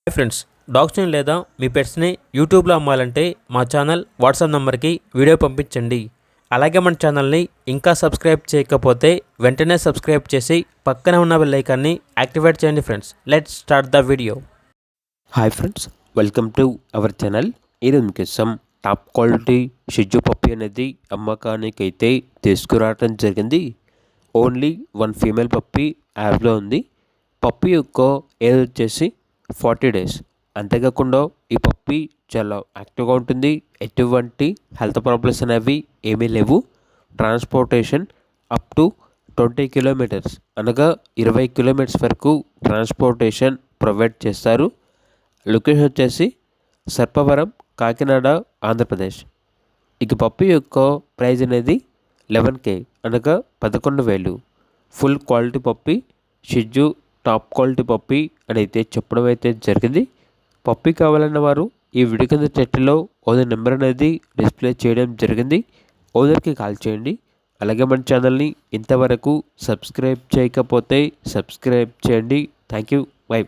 Hi friends, డాగ్స్ని లేదా మీ పెట్స్ని యూట్యూబ్లో అమ్మాలంటే మా ఛానల్ వాట్సాప్ నెంబర్కి వీడియో పంపించండి. అలాగే మన ఛానల్ని ఇంకా సబ్స్క్రైబ్ చేయకపోతే వెంటనే సబ్స్క్రైబ్ చేసి పక్కనే ఉన్న బెల్ ఐకాన్ని యాక్టివేట్ చేయండి. Friends, let's start the video. Hi friends, welcome to our channel. ఈరోజు మీకోసం టాప్ క్వాలిటీ షిజు పప్పి అనేది అమ్మకానికైతే తీసుకురావడం జరిగింది. ఓన్లీ వన్ ఫీమేల్ పప్పి యాప్లో ఉంది. పప్పి యొక్క ఏజ్ వచ్చేసి 40 days. అంతేకాకుండా ఈ పప్పి చాలా యాక్టివ్గా ఉంటుంది. ఎటువంటి హెల్త్ ప్రాబ్లమ్స్ అనేవి ఏమీ లేవు. ట్రాన్స్పోర్టేషన్ అప్ టు 20 kilometers అనగా 20 kilometers వరకు ట్రాన్స్పోర్టేషన్ ప్రొవైడ్ చేస్తారు. లొకేషన్ వచ్చేసి సర్పవరం, కాకినాడ, ఆంధ్రప్రదేశ్. ఇక పప్పి యొక్క ప్రైజ్ అనేది 11K అనగా 11,000. ఫుల్ క్వాలిటీ పప్పి, షిజు టాప్ క్వాలిటీ పప్పి అని అయితే చెప్పడం అయితే జరిగింది. పప్పి కావాలన్న వారు ఈ వీడియో కింద చెట్టులో ఓనర్ నెంబర్ అనేది డిస్ప్లే చేయడం జరిగింది. ఓనర్కి కాల్ చేయండి. అలాగే మన ఛానల్ని ఇంతవరకు సబ్స్క్రైబ్ చేయకపోతే సబ్స్క్రైబ్ చేయండి. Thank you. బై.